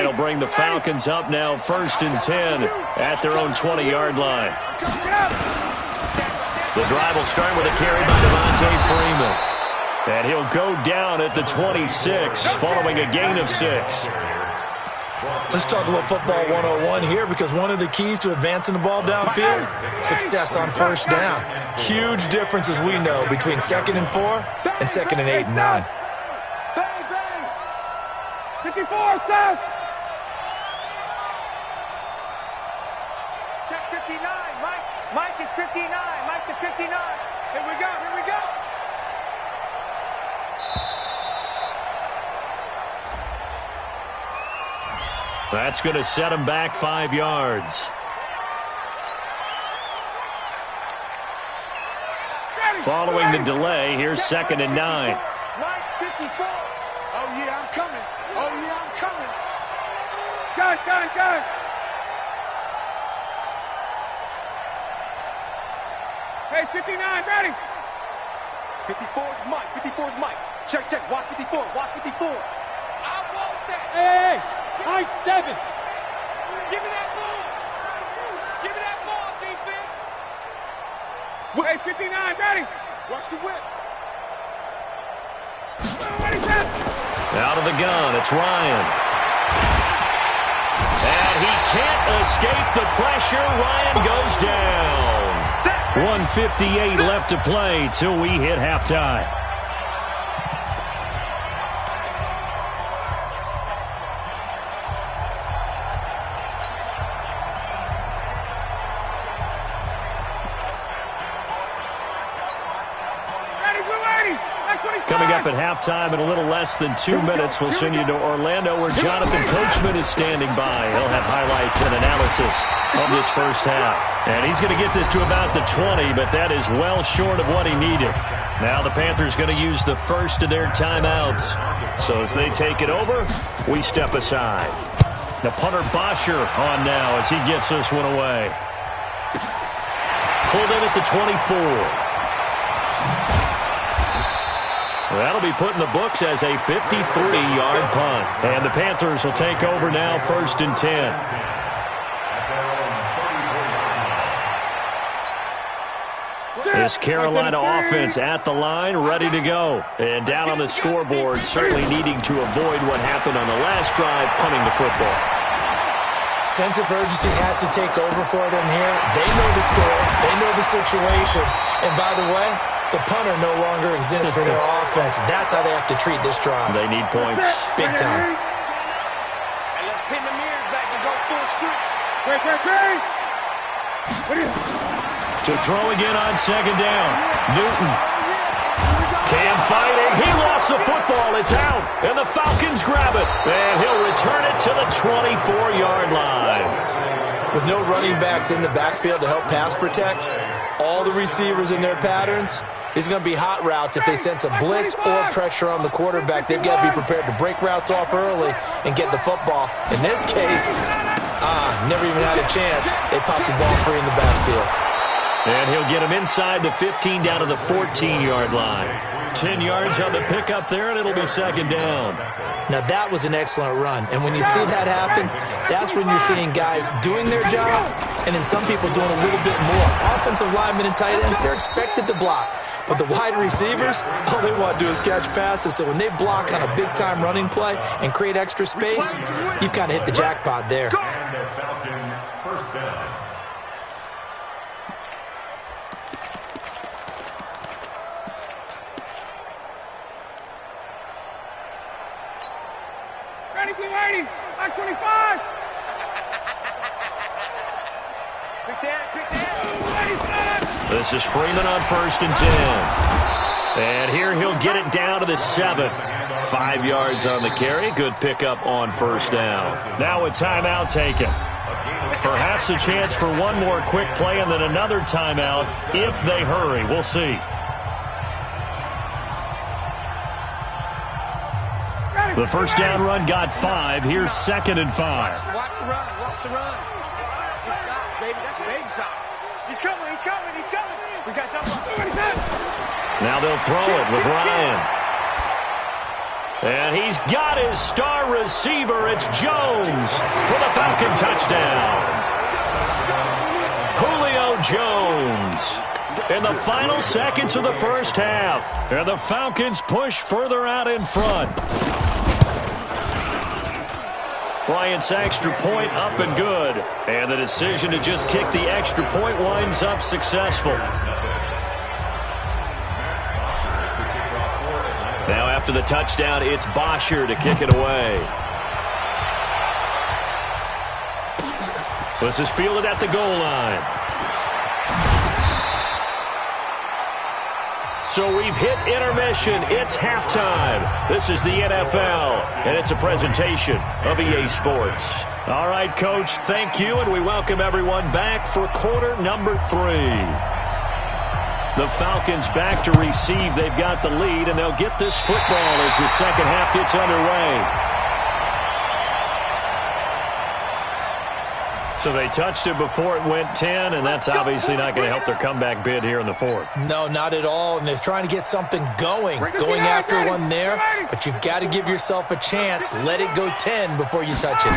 And it'll bring the Falcons up now 1st and 10 at their own 20-yard line. The drive will start with a carry by Devontae Freeman. And he'll go down at the 26 following a gain of 6. Let's talk a little football 101 here, because one of the keys to advancing the ball downfield, success on first down. Huge difference, as we know, between 2nd and 4 and 2nd and 8 and 9. 54, Seth! Check 59. Mike is 59. Mike to 59. Here we go. That's going to set him back 5 yards. Following the delay, here's 2nd and 9. Mike 54. Oh, yeah, I'm coming. Gun. Hey, 59, ready. 54 is Mike. Check. Watch 54. I want that. Hey. Nice 7. Give me that ball, defense. Hey, 59, ready. Watch the whip. Out of the gun, it's Ryan. And he can't escape the pressure. Ryan goes down. 1:58 left to play till we hit halftime. Coming up at halftime in a little less than 2 minutes, we'll send you to Orlando, where Jonathan Coachman is standing by. He'll have highlights and analysis of this first half. And he's going to get this to about the 20, but that is well short of what he needed. Now the Panthers going to use the first of their timeouts. So as they take it over, we step aside. Now punter Bosher on now as he gets this one away. Pulled in at the 24. That'll be put in the books as a 53-yard punt. And the Panthers will take over now 1st and 10. This Carolina offense at the line, ready to go. And down on the scoreboard, certainly needing to avoid what happened on the last drive, punting the football. Sense of urgency has to take over for them here. They know the score. They know the situation. And by the way, the punter no longer exists for their offense. That's how they have to treat this drive. They need points. Big time. And let's pin the mirrors back and go full street. To throw again on 2nd down. Newton. Cam fighting. He lost the football. It's out. And the Falcons grab it. And he'll return it to the 24-yard line. With no running backs in the backfield to help pass protect, all the receivers in their patterns, it's going to be hot routes. If they sense a blitz or pressure on the quarterback, they've got to be prepared to break routes off early and get the football. In this case, never even had a chance. They popped the ball free in the backfield. And he'll get him inside the 15 down to the 14-yard line. 10 yards on the pickup there, and it'll be 2nd down. Now, that was an excellent run. And when you see that happen, that's when you're seeing guys doing their job and then some people doing a little bit more. Offensive linemen and tight ends, they're expected to block. But the wide receivers, all they want to do is catch passes. So when they block on a big-time running play and create extra space, you've kind of hit the jackpot there. Ready, blue 80, like 25. This is Freeman on 1st and 10. And here he'll get it down to the 7. 5 yards on the carry. Good pickup on 1st down. Now a timeout taken. Perhaps a chance for one more quick play and then another timeout if they hurry. We'll see. The first down run got 5. Here's 2nd and 5. Watch the run. Watch the run. He's shot, baby. That's a big shot. He's coming. We got double. Now they'll throw it with Ryan. And he's got his star receiver. It's Jones for the Falcon touchdown. Julio Jones in the final seconds of the first half. And the Falcons push further out in front. Bryant's extra point up and good. And the decision to just kick the extra point winds up successful. Now after the touchdown, it's Bosher to kick it away. This is fielded at the goal line. So we've hit intermission. It's halftime. This is the NFL, and it's a presentation of EA Sports. All right, Coach, thank you, and we welcome everyone back for quarter number 3. The Falcons back to receive. They've got the lead, and they'll get this football as the second half gets underway. So they touched it before it went 10, and that's obviously not going to help their comeback bid here in the fourth. No, not at all, and they're trying to get something going after one there, but you've got to give yourself a chance. Let it go 10 before you touch it.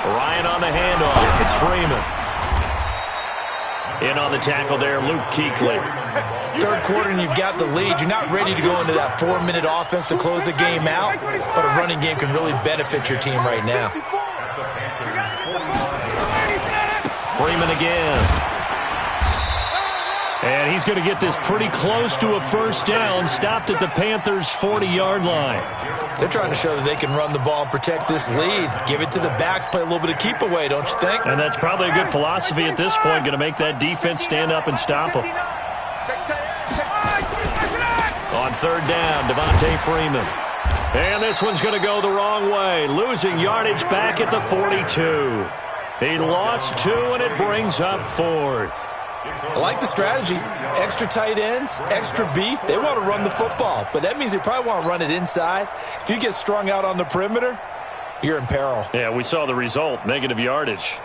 Ryan on the handoff. It's Freeman. In on the tackle there, Luke Kuechly. Third quarter and you've got the lead. You're not ready to go into that 4-minute offense to close the game out, but a running game can really benefit your team right now. Freeman again. And he's going to get this pretty close to a first down, stopped at the Panthers' 40-yard line. They're trying to show that they can run the ball and protect this lead. Give it to the backs, play a little bit of keep away, don't you think? And that's probably a good philosophy at this point, going to make that defense stand up and stop them. On third down, Devontae Freeman. And this one's going to go the wrong way, losing yardage back at the 42. He lost 2, and it brings up fourth. I like the strategy. Extra tight ends, extra beef. They want to run the football, but that means they probably want to run it inside. If you get strung out on the perimeter, you're in peril. Yeah, we saw the result, negative yardage.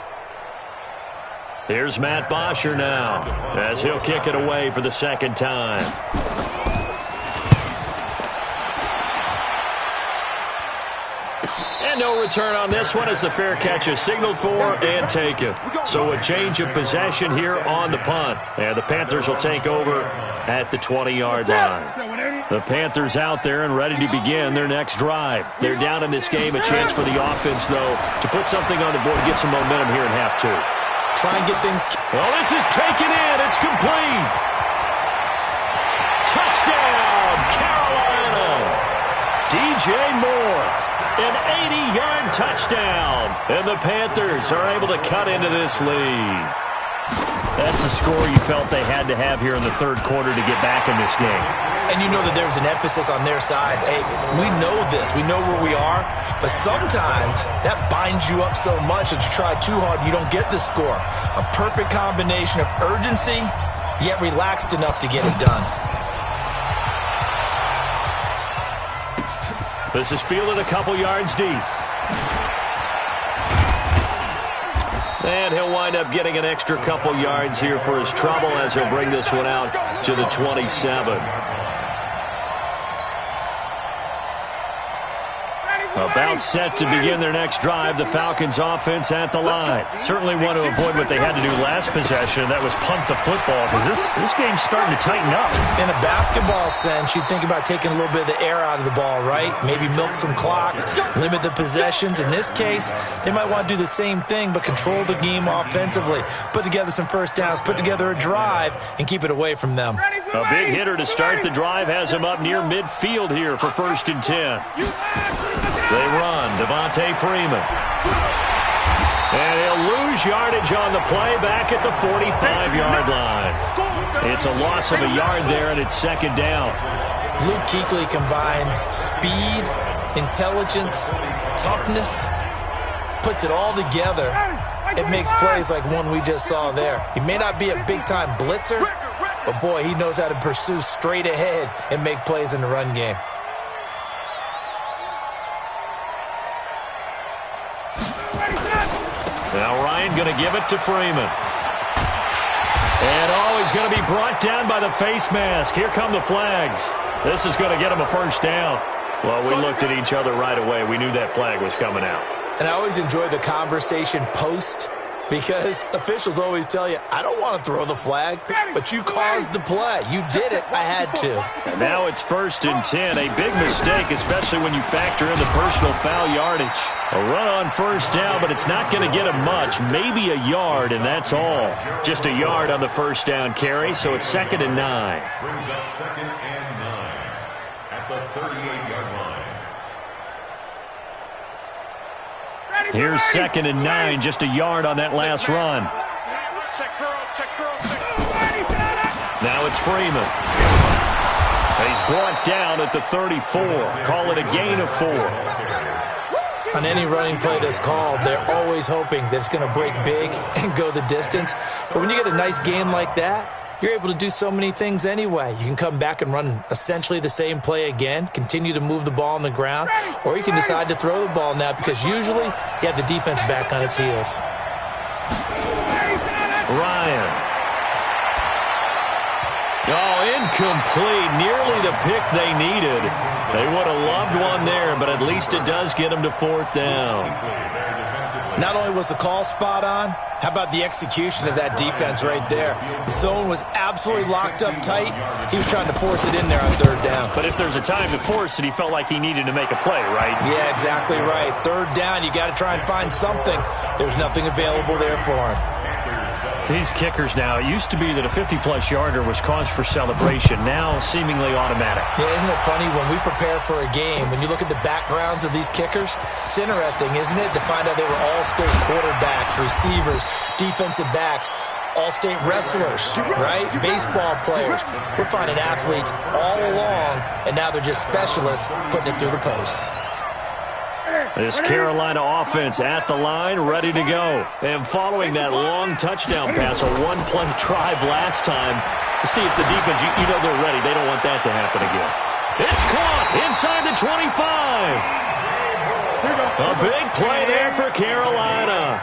Here's Matt Bosher now, as he'll kick it away for the second time. And no return on this one as the fair catch is signaled for and taken. So a change of possession here on the punt. And the Panthers will take over at the 20-yard line. The Panthers out there and ready to begin their next drive. They're down in this game. A chance for the offense, though, to put something on the board, get some momentum here in half 2. Try and get things... Well, this is taken in. It's complete. Touchdown, Carolina. DJ Moore. An 80-yard touchdown. And the Panthers are able to cut into this lead. That's a score you felt they had to have here in the third quarter to get back in this game. And you know that there's an emphasis on their side. Hey, we know this. We know where we are. But sometimes that binds you up so much that you try too hard, you don't get the score. A perfect combination of urgency, yet relaxed enough to get it done. This is fielded a couple yards deep. And he'll wind up getting an extra couple yards here for his trouble as he'll bring this one out to the 27. About set to begin their next drive, the Falcons offense at the line. Certainly want to avoid what they had to do last possession, that was punt the football, because this game's starting to tighten up. In a basketball sense, you think about taking a little bit of the air out of the ball, right? Maybe milk some clock, limit the possessions. In this case, they might want to do the same thing, but control the game offensively. Put together some first downs, put together a drive, and keep it away from them. A big hitter to start the drive has him up near midfield here for 1st and 10. They run, Devontae Freeman. And he'll lose yardage on the play back at the 45-yard line. It's a loss of a yard there, and it's second down. Luke Kuechly combines speed, intelligence, toughness, puts it all together. It makes plays like one we just saw there. He may not be a big-time blitzer, but, boy, he knows how to pursue straight ahead and make plays in the run game. Now Ryan going to give it to Freeman. And he's going to be brought down by the face mask. Here come the flags. This is going to get him a first down. Well, we looked at each other right away. We knew that flag was coming out. And I always enjoy the conversation post, because officials always tell you, I don't want to throw the flag, but you caused the play. You did it. I had to. And now it's 1st and 10. A big mistake, especially when you factor in the personal foul yardage. A run on 1st down, but it's not going to get him much. Maybe a yard, and that's all. Just a yard on the 1st down carry, so it's 2nd and 9. Brings up 2nd and 9 at the 38-yard line. Here's 2nd and 9, just a yard on that last run. Check curls, check curls, check. Now it's Freeman. He's brought down at the 34. Call it a gain of 4. On any running play that's called, they're always hoping that it's going to break big and go the distance. But when you get a nice game like that, you're able to do so many things anyway. You can come back and run essentially the same play again, continue to move the ball on the ground, or you can decide to throw the ball now because usually you have the defense back on its heels. Ryan. Oh, incomplete. Nearly the pick they needed. They would have loved one there, but at least it does get them to 4th down. Not only was the call spot on, how about the execution of that defense right there? The zone was absolutely locked up tight. He was trying to force it in there on 3rd down. But if there's a time to force it, he felt like he needed to make a play, right? Yeah, exactly right. 3rd down, you got to try and find something. There's nothing available there for him. These kickers now, it used to be that a 50-plus yarder was cause for celebration, now seemingly automatic. Yeah, isn't it funny when we prepare for a game, when you look at the backgrounds of these kickers, it's interesting, isn't it, to find out they were all-state quarterbacks, receivers, defensive backs, all-state wrestlers, right? Baseball players. We're finding athletes all along, and now they're just specialists putting it through the posts. This Carolina offense at the line, ready to go. And following that long touchdown pass, a one-play drive last time, to see if the defense, you know they're ready. They don't want that to happen again. It's caught inside the 25. A big play there for Carolina.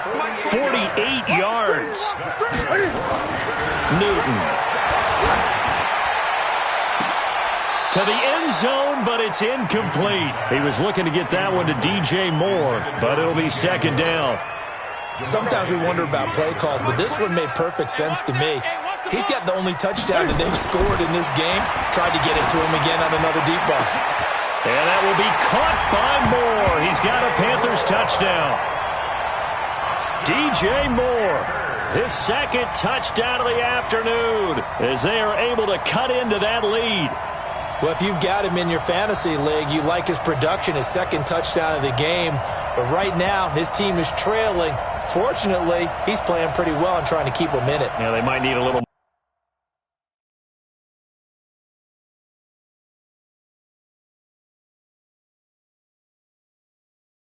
48 yards. Newton. To the end zone, but it's incomplete. He was looking to get that one to DJ Moore, but it'll be 2nd down. Sometimes we wonder about play calls, but this one made perfect sense to me. He's got the only touchdown that they've scored in this game. Tried to get it to him again on another deep ball. And that will be caught by Moore. He's got a Panthers touchdown. DJ Moore, his 2nd touchdown of the afternoon, as they are able to cut into that lead. Well, if you've got him in your fantasy league, you like his production, his 2nd touchdown of the game. But right now, his team is trailing. Fortunately, he's playing pretty well and trying to keep them in it. Yeah, they might need a little